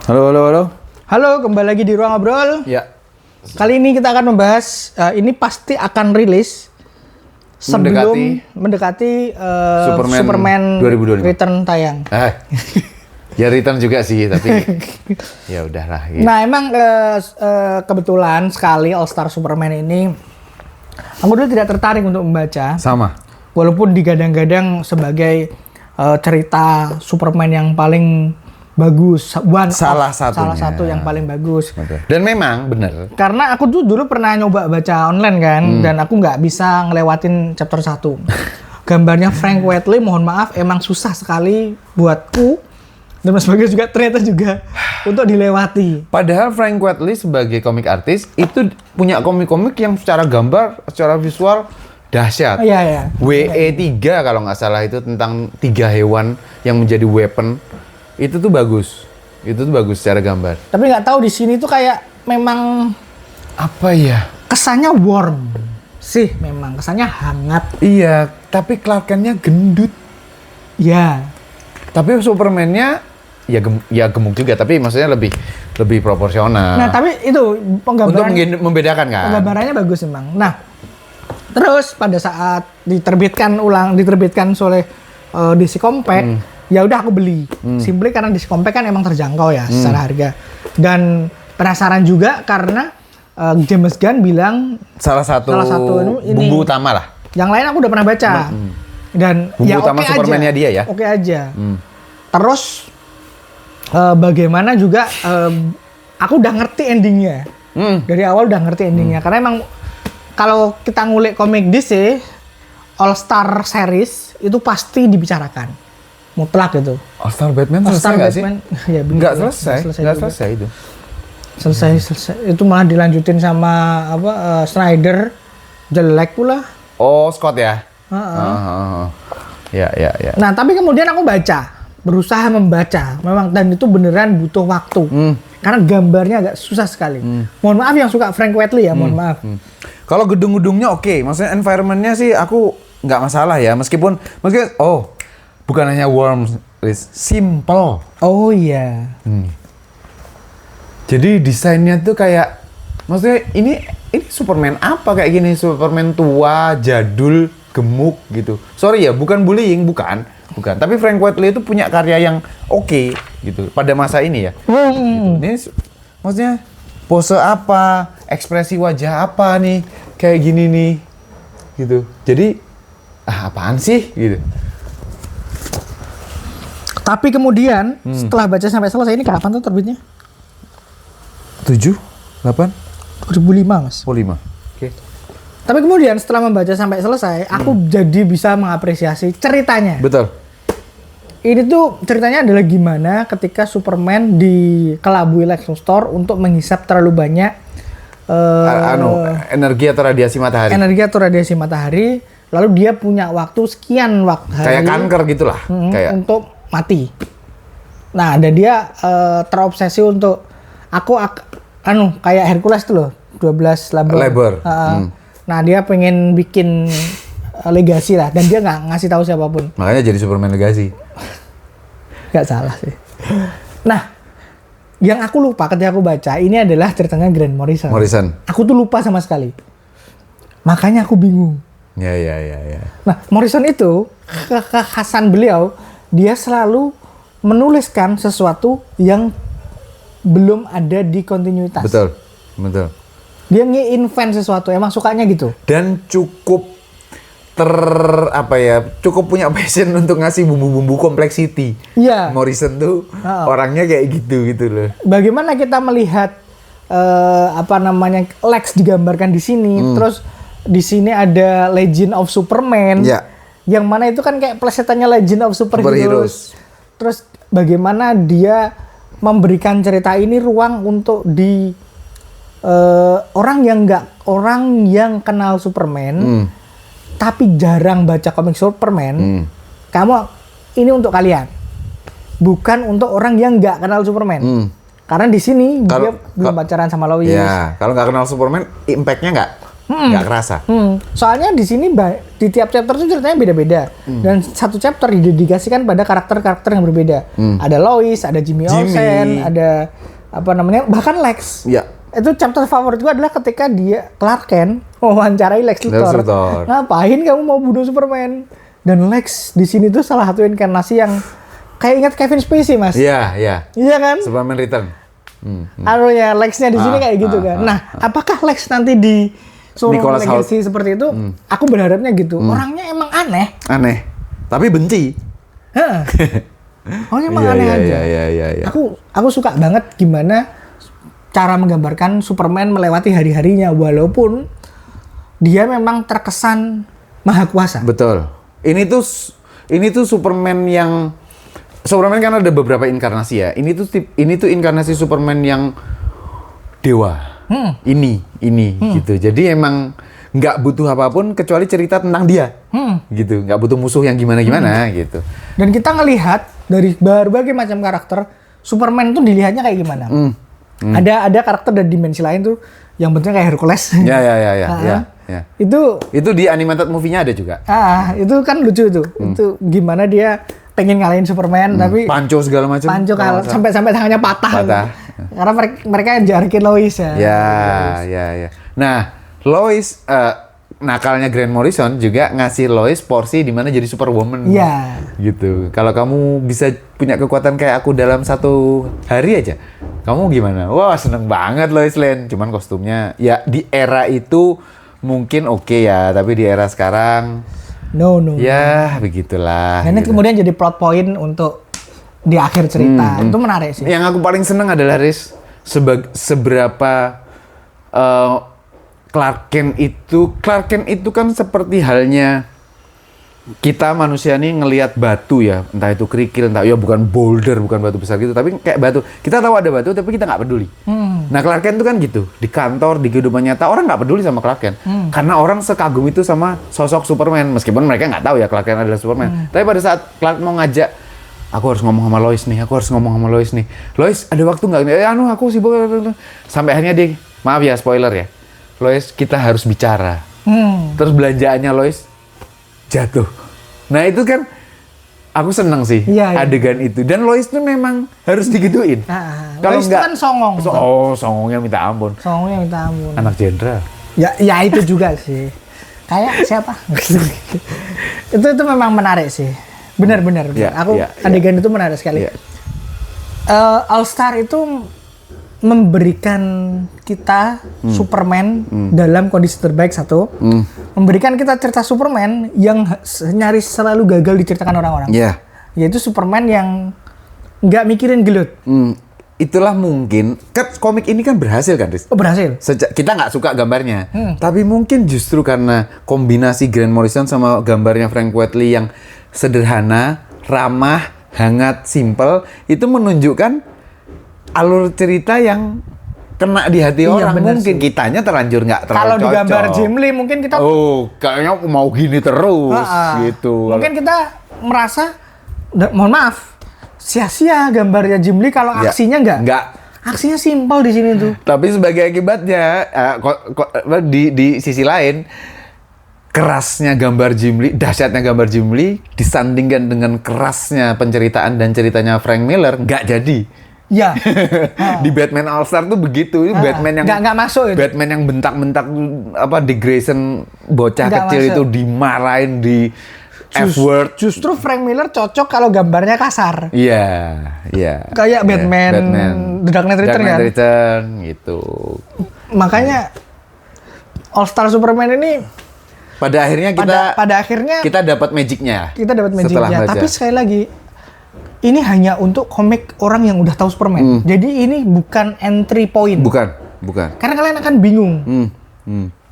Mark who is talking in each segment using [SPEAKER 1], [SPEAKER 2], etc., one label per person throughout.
[SPEAKER 1] Halo, halo, halo.
[SPEAKER 2] Halo, kembali lagi di Ruang Ngobrol.
[SPEAKER 1] Ya.
[SPEAKER 2] Kali ini kita akan membahas, ini pasti akan rilis sebelum mendekati Superman
[SPEAKER 1] 2025.
[SPEAKER 2] Return tayang.
[SPEAKER 1] Ya return juga sih, tapi ya udahlah. Gitu.
[SPEAKER 2] Nah, emang kebetulan sekali All Star Superman ini, aku dulu tidak tertarik untuk membaca.
[SPEAKER 1] Sama.
[SPEAKER 2] Walaupun digadang-gadang sebagai cerita Superman yang paling bagus,
[SPEAKER 1] Salah
[SPEAKER 2] satu yang paling bagus.
[SPEAKER 1] Betul. Dan memang benar.
[SPEAKER 2] Karena aku tuh dulu pernah nyoba baca online kan, dan aku nggak bisa ngelewatin chapter 1. Gambarnya Frank Whiteley, mohon maaf, emang susah sekali buatku. Dan Mas Bagas juga ternyata juga untuk dilewati.
[SPEAKER 1] Padahal Frank Whiteley sebagai komik artis itu punya komik-komik yang secara gambar, secara visual dahsyat.
[SPEAKER 2] Iya, iya.
[SPEAKER 1] WE3 kalau nggak salah itu tentang 3 hewan yang menjadi weapon. Itu tuh bagus. Itu tuh bagus secara gambar.
[SPEAKER 2] Tapi nggak tahu di sini tuh kayak memang
[SPEAKER 1] apa ya?
[SPEAKER 2] Kesannya warm sih, memang kesannya hangat.
[SPEAKER 1] Iya, tapi Clark Kent-nya gendut.
[SPEAKER 2] Ya.
[SPEAKER 1] Tapi Superman-nya ya gemuk juga, tapi maksudnya lebih proporsional.
[SPEAKER 2] Nah, tapi itu penggambaran
[SPEAKER 1] untuk membedakan kan.
[SPEAKER 2] Penggambarannya bagus memang. Nah, terus pada saat diterbitkan oleh DC Compact, ya udah aku beli. Simply karena DC Compact kan emang terjangkau ya secara harga. Dan penasaran juga karena James Gunn bilang
[SPEAKER 1] salah satu
[SPEAKER 2] ini
[SPEAKER 1] bumbu utama lah.
[SPEAKER 2] Yang lain aku udah pernah baca. Dan
[SPEAKER 1] bumbu
[SPEAKER 2] ya
[SPEAKER 1] utama Superman-nya dia ya.
[SPEAKER 2] Oke aja. Terus bagaimana juga aku udah ngerti endingnya. Dari awal udah ngerti endingnya. Karena emang kalau kita ngulik komik DC All Star Series itu pasti dibicarakan. Mutlak gitu.
[SPEAKER 1] All Star Batman selesai nggak sih?
[SPEAKER 2] Ya,
[SPEAKER 1] nggak selesai itu.
[SPEAKER 2] Selesai. Itu malah dilanjutin sama Snyder, jelek pula.
[SPEAKER 1] Oh, Scott ya? Ya.
[SPEAKER 2] Nah, tapi kemudian aku berusaha membaca. Memang, dan itu beneran butuh waktu. Karena gambarnya agak susah sekali. Mohon maaf yang suka Frank Whiteley ya, mohon maaf.
[SPEAKER 1] Kalau gedung-gedungnya oke. Maksudnya environment-nya sih aku nggak masalah ya. Meskipun bukan hanya warm, simple.
[SPEAKER 2] Oh iya.
[SPEAKER 1] Jadi desainnya tuh kayak, maksudnya ini Superman apa kayak gini? Superman tua, jadul, gemuk gitu. Sorry ya, bukan bullying, bukan. Tapi Frank Whiteley itu punya karya yang oke gitu pada masa ini ya. Gitu. Ini maksudnya pose apa, ekspresi wajah apa nih, kayak gini nih, gitu. Jadi apaan sih gitu.
[SPEAKER 2] Tapi kemudian setelah baca sampai selesai, ini kapan tuh terbitnya?
[SPEAKER 1] 7, 8,
[SPEAKER 2] 2005 mas.
[SPEAKER 1] 5. Oke.
[SPEAKER 2] Tapi kemudian setelah membaca sampai selesai, aku jadi bisa mengapresiasi ceritanya.
[SPEAKER 1] Betul.
[SPEAKER 2] Ini tuh ceritanya adalah gimana ketika Superman dikelabui Lex Luthor untuk menghisap terlalu banyak
[SPEAKER 1] energi atau radiasi matahari. Lalu dia punya waktu sekian hari. Kayak kanker gitulah.
[SPEAKER 2] Untuk mati. Nah, dan dia terobsesi untuk kayak Hercules tuh loh, 12 labor. Nah, dia pengen bikin legasi lah, dan dia nggak ngasih tahu siapapun.
[SPEAKER 1] Makanya jadi Superman Legacy.
[SPEAKER 2] Nggak salah sih. Nah, yang aku lupa ketika aku baca ini adalah ceritanya Grant Morrison. Aku tuh lupa sama sekali. Makanya aku bingung.
[SPEAKER 1] Ya.
[SPEAKER 2] Nah, Morrison itu kekhasan beliau, dia selalu menuliskan sesuatu yang belum ada di kontinuitas.
[SPEAKER 1] Betul.
[SPEAKER 2] Dia nge-invent sesuatu, emang sukanya gitu.
[SPEAKER 1] Dan cukup cukup punya passion untuk ngasih bumbu-bumbu complexity.
[SPEAKER 2] Iya.
[SPEAKER 1] Morrison tuh orangnya kayak gitu loh.
[SPEAKER 2] Bagaimana kita melihat Lex digambarkan di sini, terus di sini ada Legend of Superman.
[SPEAKER 1] Ya.
[SPEAKER 2] Yang mana itu kan kayak plesetannya Legend of Superheroes. Terus bagaimana dia memberikan cerita ini ruang untuk orang yang kenal Superman, tapi jarang baca komik Superman. Kamu ini untuk kalian, bukan untuk orang yang nggak kenal Superman. Karena di sini dia belum pacaran sama Lois.
[SPEAKER 1] Ya, kalau nggak kenal Superman, impact-nya nggak nggak kerasa.
[SPEAKER 2] Soalnya di sini di tiap chapter itu ceritanya beda-beda dan satu chapter didedikasikan pada karakter-karakter yang berbeda. Ada Lois, ada Jimmy Olsen, ada apa namanya, bahkan Lex.
[SPEAKER 1] Ya.
[SPEAKER 2] Itu chapter favorit gue adalah ketika dia Clark Kent wawancarai Lex Luthor. Ngapain kamu mau bunuh Superman? Dan Lex di sini tuh salah satu inkarnasi yang kayak ingat Kevin Spacey, Mas.
[SPEAKER 1] Iya, iya.
[SPEAKER 2] Iya kan?
[SPEAKER 1] Superman Return.
[SPEAKER 2] Anunya Lex-nya di sini kayak gitu kan. Nah, apakah Lex nanti di Superman Legacy seperti itu? Aku berharapnya gitu. Orangnya emang aneh.
[SPEAKER 1] Aneh. Tapi benci.
[SPEAKER 2] Heeh. Orangnya emang aneh aja.
[SPEAKER 1] Iya.
[SPEAKER 2] Aku suka banget gimana cara menggambarkan Superman melewati hari-harinya walaupun dia memang terkesan maha kuasa.
[SPEAKER 1] Betul. Ini tuh Superman kan ada beberapa inkarnasi ya. Ini tuh inkarnasi Superman yang dewa. Ini gitu. Jadi emang nggak butuh apapun kecuali cerita tentang dia. Gitu. Nggak butuh musuh yang gimana-gimana gitu.
[SPEAKER 2] Dan kita ngelihat dari berbagai macam karakter Superman tuh dilihatnya kayak gimana. Ada karakter dari dimensi lain tuh yang bentuknya kayak Hercules.
[SPEAKER 1] Ya. Itu di animated movie-nya ada juga.
[SPEAKER 2] Itu kan lucu tuh. Itu gimana dia pengen ngalahin Superman tapi
[SPEAKER 1] panco segala macam.
[SPEAKER 2] Sampai tangannya patah. Karena mereka jarikin Lois ya.
[SPEAKER 1] Ya. Nah, Lois nakalnya Grant Morrison juga ngasih Lois porsi di mana jadi Superwoman.
[SPEAKER 2] Iya.
[SPEAKER 1] Gitu. Kalau kamu bisa punya kekuatan kayak aku dalam 1 hari aja, kamu gimana? Wah, seneng banget Lois Lane. Cuman kostumnya ya di era itu mungkin oke ya, tapi di era sekarang
[SPEAKER 2] no.
[SPEAKER 1] Ya, begitulah.
[SPEAKER 2] Dan
[SPEAKER 1] gitu.
[SPEAKER 2] kemudian jadi plot point untuk di akhir cerita. Itu menarik sih.
[SPEAKER 1] Yang aku paling seneng adalah Riz, seberapa Clark Kent itu kan seperti halnya kita manusia nih ngelihat batu ya, entah itu kerikil, entah ya bukan boulder, bukan batu besar gitu, tapi kayak batu. Kita tahu ada batu, tapi kita nggak peduli. Nah, Clark Kent itu kan gitu, di kantor, di kehidupan nyata orang nggak peduli sama Clark Kent, karena orang sekagum itu sama sosok Superman, meskipun mereka nggak tahu ya Clark Kent adalah Superman. Tapi pada saat Clark mau ngajak, aku harus ngomong sama Lois nih, Lois ada waktu nggak? Aku sibuk. Sampai akhirnya dia, maaf ya spoiler ya, Lois kita harus bicara. Terus belanjaannya Lois jatuh. Nah itu kan aku seneng sih adegan itu. Dan Lois tuh memang harus digituin.
[SPEAKER 2] Kalau Lois kan songong.
[SPEAKER 1] Songongnya minta ampun. Anak jenderal.
[SPEAKER 2] Ya itu juga sih. Kayak siapa? itu memang menarik sih. Benar. Adegan itu menarik sekali. All Star itu memberikan kita Superman dalam kondisi terbaik satu, memberikan kita cerita Superman yang nyaris selalu gagal diceritakan orang-orang. Yaitu Superman yang nggak mikirin gelut.
[SPEAKER 1] Itulah mungkin kan komik ini kan berhasil kan, Riz?
[SPEAKER 2] Oh, berhasil.
[SPEAKER 1] Kita nggak suka gambarnya, tapi mungkin justru karena kombinasi Grant Morrison sama gambarnya Frank Quitely yang sederhana, ramah, hangat, simple, itu menunjukkan alur cerita yang kena di hati orang. Mungkin kitanya terlanjur nggak terlalu
[SPEAKER 2] kalau
[SPEAKER 1] cocok.
[SPEAKER 2] Kalau di gambar Jim Lee mungkin kita
[SPEAKER 1] kayaknya mau gini terus gitu.
[SPEAKER 2] Mungkin kita merasa mohon maaf sia-sia gambarnya Jim Lee kalau aksinya nggak. Aksinya simpel di sini tuh.
[SPEAKER 1] Tapi sebagai akibatnya di sisi lain kerasnya gambar Jim Lee, dahsyatnya gambar Jim Lee disandingkan dengan kerasnya penceritaan dan ceritanya Frank Miller nggak jadi.
[SPEAKER 2] Ya.
[SPEAKER 1] Di Batman All Star tuh begitu. Batman yang
[SPEAKER 2] nggak masuk itu.
[SPEAKER 1] Batman yang bentak-bentak Dick Grayson bocah kecil masuk. Itu dimarahin di F-word.
[SPEAKER 2] Justru Frank Miller cocok kalau gambarnya kasar.
[SPEAKER 1] Iya.
[SPEAKER 2] Kayak Batman The Dark Knight
[SPEAKER 1] Return gitu.
[SPEAKER 2] Makanya All Star Superman ini
[SPEAKER 1] pada akhirnya kita dapat magicnya.
[SPEAKER 2] Tapi sekali lagi ini hanya untuk komik orang yang udah tahu Superman. Jadi ini bukan entry point.
[SPEAKER 1] Bukan.
[SPEAKER 2] Karena kalian akan bingung.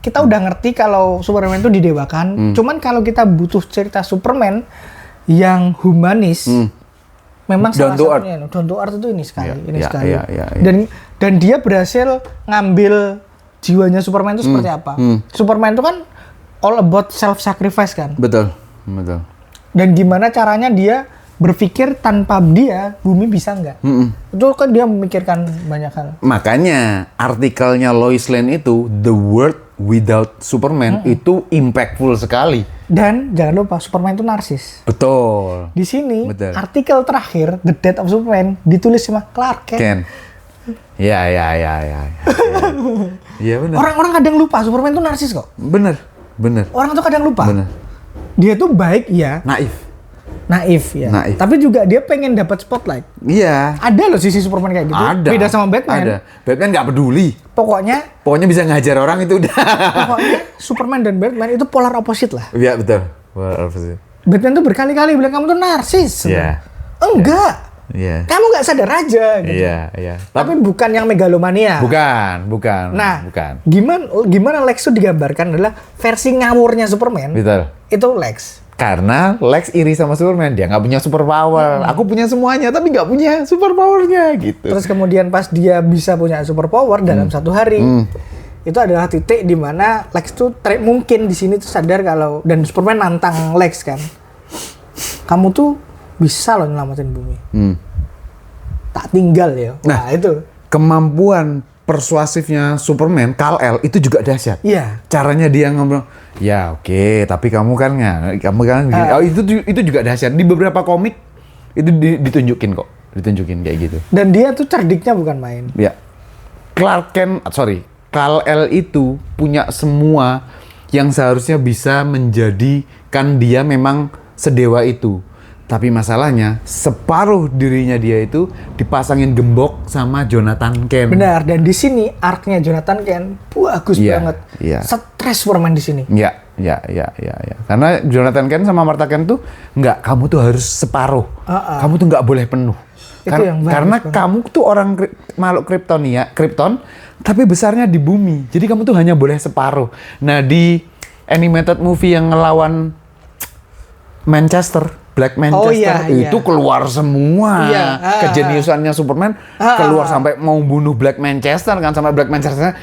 [SPEAKER 2] Kita udah ngerti kalau Superman itu didewakan. Cuman kalau kita butuh cerita Superman yang humanis, memang salah satunya Down to Earth itu ini sekali. Dan dia berhasil ngambil jiwanya Superman itu seperti apa. Superman itu kan all about self-sacrifice kan.
[SPEAKER 1] Betul.
[SPEAKER 2] Dan gimana caranya dia berpikir tanpa dia bumi bisa nggak? Itu kan dia memikirkan banyak hal.
[SPEAKER 1] Makanya artikelnya Lois Lane itu the world without Superman itu impactful sekali.
[SPEAKER 2] Dan jangan lupa Superman itu narsis.
[SPEAKER 1] Betul.
[SPEAKER 2] Di sini
[SPEAKER 1] Betul.
[SPEAKER 2] artikel terakhir The Death of Superman ditulis sama Clark Kent.
[SPEAKER 1] Ken. Ya. Iya benar.
[SPEAKER 2] Orang-orang kadang lupa Superman itu narsis kok.
[SPEAKER 1] Bener.
[SPEAKER 2] Orang tuh kadang lupa.
[SPEAKER 1] Bener.
[SPEAKER 2] Dia tuh baik ya, naif ya.
[SPEAKER 1] Naif.
[SPEAKER 2] Tapi juga dia pengen dapat spotlight.
[SPEAKER 1] Iya.
[SPEAKER 2] Ada loh sisi Superman kayak gitu.
[SPEAKER 1] Ada.
[SPEAKER 2] Beda sama Batman.
[SPEAKER 1] Ada. Batman nggak peduli.
[SPEAKER 2] Pokoknya
[SPEAKER 1] Pokoknya bisa ngajar orang itu udah.
[SPEAKER 2] Superman dan Batman itu polar opposite lah.
[SPEAKER 1] Iya betul. Polar opposite.
[SPEAKER 2] Batman tuh berkali-kali bilang kamu tuh narsis.
[SPEAKER 1] Iya.
[SPEAKER 2] Enggak.
[SPEAKER 1] Iya.
[SPEAKER 2] Kamu nggak sadar aja. Gitu.
[SPEAKER 1] Iya.
[SPEAKER 2] Tapi bukan yang megalomania.
[SPEAKER 1] Bukan.
[SPEAKER 2] Nah,
[SPEAKER 1] bukan.
[SPEAKER 2] gimana Lex tuh digambarkan adalah versi ngawurnya Superman.
[SPEAKER 1] Betul.
[SPEAKER 2] Itu Lex.
[SPEAKER 1] Karena Lex iri sama Superman, dia nggak punya superpower. Aku punya semuanya, tapi nggak punya superpowernya gitu.
[SPEAKER 2] Terus kemudian pas dia bisa punya superpower dalam satu hari, itu adalah titik di mana Lex tuh mungkin di sini tuh sadar kalau, dan Superman nantang Lex kan, kamu tuh bisa loh nyelamatin bumi. Tak tinggal ya. Nah itu
[SPEAKER 1] kemampuan persuasifnya Superman, Kal-El itu juga dahsyat.
[SPEAKER 2] Iya.
[SPEAKER 1] Caranya dia ngomong, ya oke, tapi kamu kan gini. Oh, itu juga dahsyat. Di beberapa komik itu ditunjukin kayak gitu.
[SPEAKER 2] Dan dia tuh cerdiknya bukan main.
[SPEAKER 1] Ya. Kal-El itu punya semua yang seharusnya bisa menjadikan dia memang sedewa itu. Tapi masalahnya, separuh dirinya dia itu dipasangin gembok sama Jonathan Kent.
[SPEAKER 2] Benar, dan di sini arc-nya Jonathan Kent bagus banget.
[SPEAKER 1] Iya.
[SPEAKER 2] Stres Superman di sini.
[SPEAKER 1] Ya. Karena Jonathan Kent sama Martha Kent tuh, kamu tuh harus separuh. Kamu tuh nggak boleh penuh.
[SPEAKER 2] Itu yang bagus
[SPEAKER 1] karena
[SPEAKER 2] banget. Kamu
[SPEAKER 1] tuh orang makhluk Krypton, tapi besarnya di bumi. Jadi kamu tuh hanya boleh separuh. Nah, di animated movie yang ngelawan Black Manchester itu keluar semua kejeniusannya Superman keluar sampai mau bunuh Black Manchester kan, sampai Black Manchester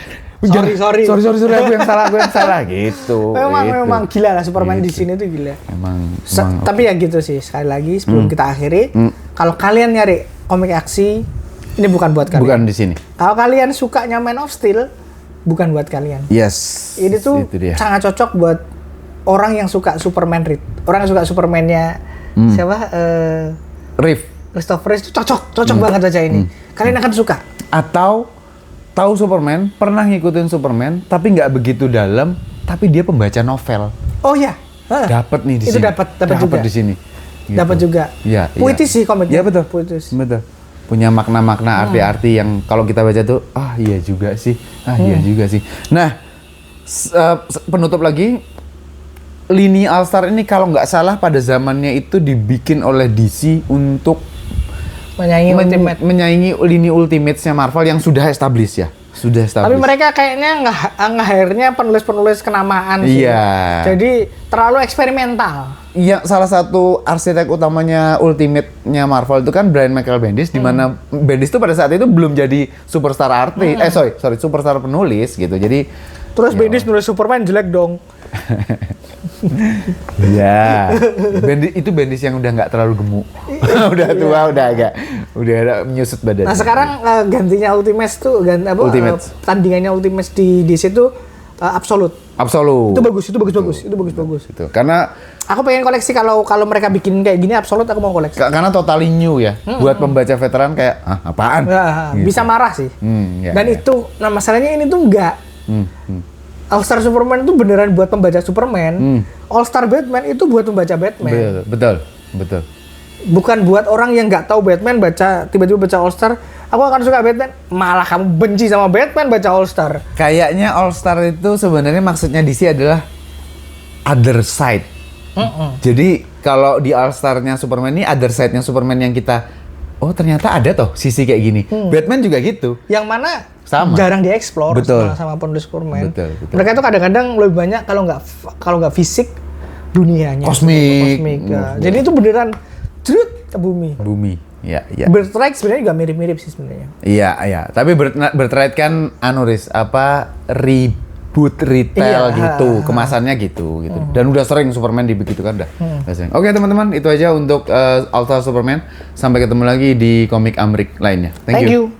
[SPEAKER 1] sorry aku yang salah gitu.
[SPEAKER 2] Memang gila lah Superman di sini tuh gila.
[SPEAKER 1] Emang.
[SPEAKER 2] Tapi ya gitu sih, sekali lagi sebelum kita akhiri, kalau kalian nyari komik aksi, ini bukan buat kalian.
[SPEAKER 1] Bukan di sini.
[SPEAKER 2] Kalau kalian sukanya Man of Steel, bukan buat kalian.
[SPEAKER 1] Yes.
[SPEAKER 2] Ini tuh sangat cocok buat orang yang suka Superman Reed. Orang yang suka Superman-nya siapa? Christopher Reeve itu cocok banget aja ini. Kalian akan suka.
[SPEAKER 1] Atau tahu Superman, pernah ngikutin Superman, tapi nggak begitu dalam, tapi dia pembaca novel.
[SPEAKER 2] Oh ya.
[SPEAKER 1] Dapat nih di
[SPEAKER 2] itu
[SPEAKER 1] sini.
[SPEAKER 2] dapat juga
[SPEAKER 1] di sini. Gitu.
[SPEAKER 2] Dapat juga.
[SPEAKER 1] Iya.
[SPEAKER 2] Puitis sih komiknya.
[SPEAKER 1] Iya betul.
[SPEAKER 2] Puitis.
[SPEAKER 1] Betul. Punya makna-makna arti-arti yang kalau kita baca tuh, iya juga sih. Iya juga sih. Nah, penutup lagi, lini All-Star ini kalau nggak salah pada zamannya itu dibikin oleh DC untuk menyaingi lini Ultimates-nya Marvel yang sudah established ya.
[SPEAKER 2] Tapi mereka kayaknya nge-hire-nya penulis-penulis kenamaan sih.
[SPEAKER 1] Iya.
[SPEAKER 2] Jadi terlalu eksperimental.
[SPEAKER 1] Iya, salah satu arsitek utamanya Ultimate-nya Marvel itu kan Brian Michael Bendis, di mana Bendis itu pada saat itu belum jadi superstar artis, superstar penulis gitu. Jadi
[SPEAKER 2] terus Bendis nulis Superman jelek dong.
[SPEAKER 1] Ya, Bendis yang udah nggak terlalu gemuk, udah tua, udah agak menyusut badan.
[SPEAKER 2] Nah sekarang gantinya Ultimates tuh, tandingannya Ultimates di DC tuh Absolute. Itu bagus. Itu.
[SPEAKER 1] Karena
[SPEAKER 2] aku pengen koleksi kalau mereka bikin kayak gini Absolute, aku mau koleksi.
[SPEAKER 1] Karena totally new ya, buat pembaca veteran kayak apaan? Gitu.
[SPEAKER 2] Bisa marah sih. Itu, nah masalahnya ini tuh enggak. All Star Superman itu beneran buat pembaca Superman. All Star Batman itu buat pembaca Batman.
[SPEAKER 1] Betul.
[SPEAKER 2] Bukan buat orang yang nggak tahu Batman tiba-tiba baca All Star. Aku akan suka Batman. Malah kamu benci sama Batman baca All Star.
[SPEAKER 1] Kayaknya All Star itu sebenarnya maksudnya DC adalah other side. Jadi kalau di All Star-nya Superman ini other side-nya Superman yang kita ternyata ada toh sisi kayak gini. Batman juga gitu.
[SPEAKER 2] Yang mana
[SPEAKER 1] sama.
[SPEAKER 2] Jarang dieksplor sama penulis Superman.
[SPEAKER 1] Betul.
[SPEAKER 2] Mereka itu kadang-kadang lebih banyak kalau nggak fisik dunianya.
[SPEAKER 1] Kosmik.
[SPEAKER 2] Jadi itu beneran ke bumi.
[SPEAKER 1] Iya.
[SPEAKER 2] Birthright sebenarnya juga mirip-mirip sih sebenarnya.
[SPEAKER 1] Iya. Tapi Birthright kan reboot retail gitu, kemasannya gitu. Dan udah sering Superman dibegitukan udah. Oke teman-teman, itu aja untuk All Star Superman. Sampai ketemu lagi di komik Amrik lainnya. Thank you.